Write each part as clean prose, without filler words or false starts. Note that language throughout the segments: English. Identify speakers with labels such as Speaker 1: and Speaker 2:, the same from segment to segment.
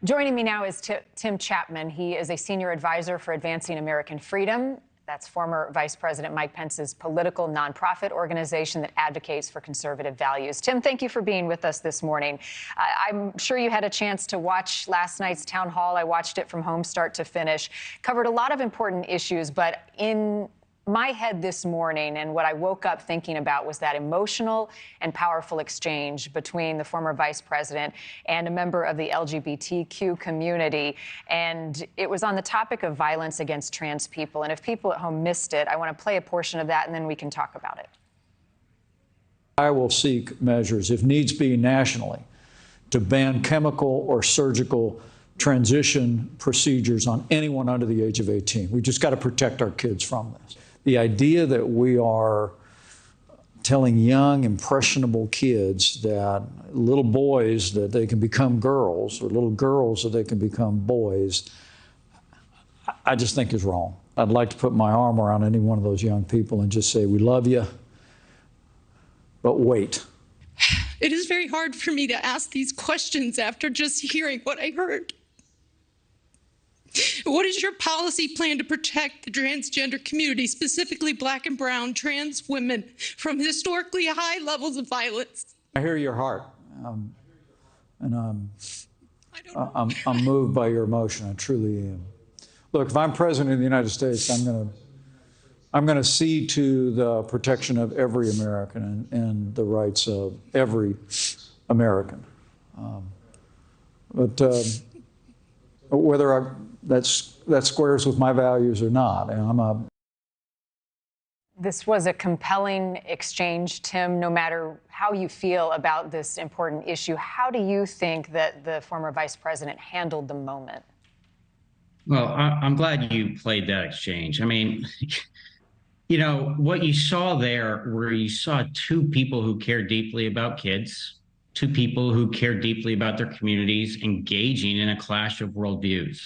Speaker 1: Joining me now is Tim Chapman. He is a senior advisor for Advancing American Freedom. That's former Vice President Mike Pence's political nonprofit organization that advocates for conservative values. Tim, thank you for being with us this morning. I'm sure you had a chance to watch last night's town hall. I watched it from home start to finish. Covered a lot of important issues, but in my head this morning and what I woke up thinking about was that emotional and powerful exchange between the former vice president and a member of the LGBTQ community. And it was on the topic of violence against trans people. And if people at home missed it, I want to play a portion of that and then we can talk about it.
Speaker 2: I will seek measures, if needs be nationally, to ban chemical or surgical transition procedures on anyone under the age of 18. We just got to protect our kids from this. The idea that we are telling young, impressionable kids that little boys that they can become girls or little girls that they can become boys, I just think is wrong. I'd like to put my arm around any one of those young people and just say, we love you, but wait.
Speaker 3: It is very hard for me to ask these questions after just hearing what I heard. What is your policy plan to protect the transgender community, specifically Black and brown trans women, from historically high levels of violence?
Speaker 2: I hear your heart, and I'm moved by your emotion. I truly am. Look, if I'm president of the United States, I'm going to see to the protection of every American and the rights of every American. Whether that squares with my values or not. And
Speaker 1: This was a compelling exchange, Tim. No matter how you feel about this important issue, how do you think that the former vice president handled the moment?
Speaker 4: Well, I'm glad you played that exchange. I mean, you know, what you saw there where you saw two people who care deeply about kids, two people who care deeply about their communities engaging in a clash of worldviews.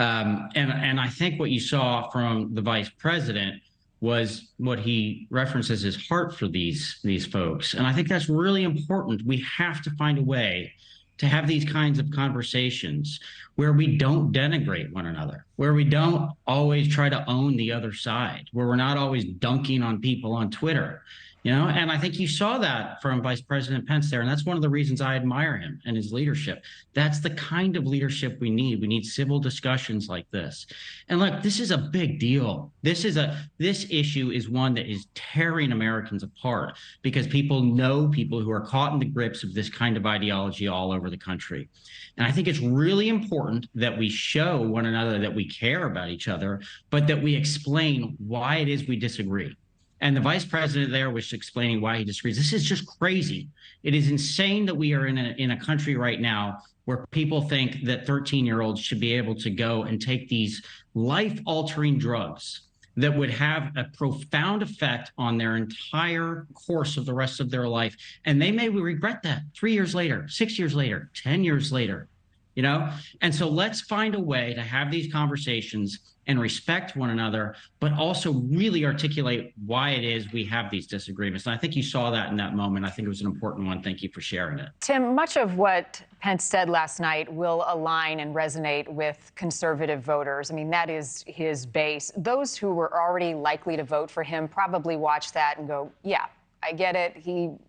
Speaker 4: And I think what you saw from the vice president was what he references his heart for these folks. And I think that's really important. We have to find a way to have these kinds of conversations where we don't denigrate one another, where we don't always try to own the other side, where we're not always dunking on people on Twitter. You know, and I think you saw that from Vice President Pence there. And that's one of the reasons I admire him and his leadership. That's the kind of leadership we need. We need civil discussions like this. And look, this is a big deal. This issue is one that is tearing Americans apart because people know people who are caught in the grips of this kind of ideology all over the country. And I think it's really important that we show one another that we care about each other, but that we explain why it is we disagree. And the vice president there was explaining why he disagrees. This is just crazy. It is insane that we are in a country right now where people think that 13-year-olds should be able to go and take these life-altering drugs that would have a profound effect on their entire course of the rest of their life. And they may regret that 3 years later, 6 years later, 10 years later, you know? And so let's find a way to have these conversations and respect one another, but also really articulate why it is we have these disagreements. And I think you saw that in that moment. I think it was an important one. Thank you for sharing it.
Speaker 1: Tim, much of what Pence said last night will align and resonate with conservative voters. I mean, that is his base. Those who were already likely to vote for him probably watch that and go, yeah, I get it.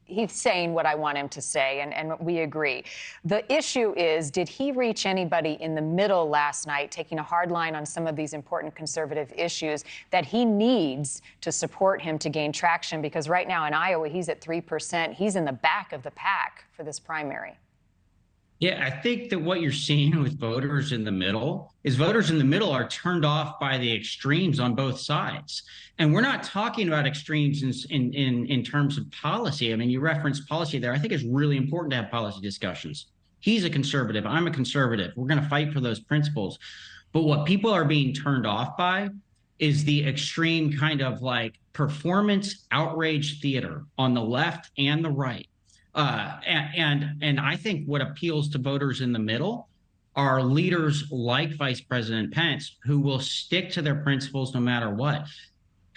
Speaker 1: He's saying what I want him to say, and we agree. The issue is, did he reach anybody in the middle last night, taking a hard line on some of these important conservative issues that he needs to support him to gain traction? Because right now in Iowa, he's at 3%. He's in the back of the pack for this primary.
Speaker 4: Yeah, I think that what you're seeing with voters in the middle is voters in the middle are turned off by the extremes on both sides. And we're not talking about extremes in terms of policy. I mean, you referenced policy there. I think it's really important to have policy discussions. He's a conservative. I'm a conservative. We're going to fight for those principles. But what people are being turned off by is the extreme kind of like performance outrage theater on the left and the right. And I think what appeals to voters in the middle are leaders like Vice President Pence who will stick to their principles no matter what.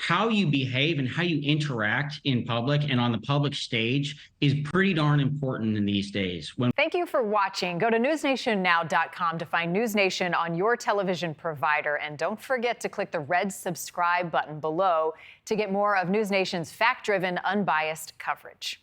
Speaker 4: how you behave and how you interact in public and on the public stage is pretty darn important in these days.
Speaker 1: Thank you for watching. Go to newsnationnow.com to find News Nation on your television provider. And don't forget to click the red subscribe button below to get more of News Nation's fact-driven, unbiased coverage.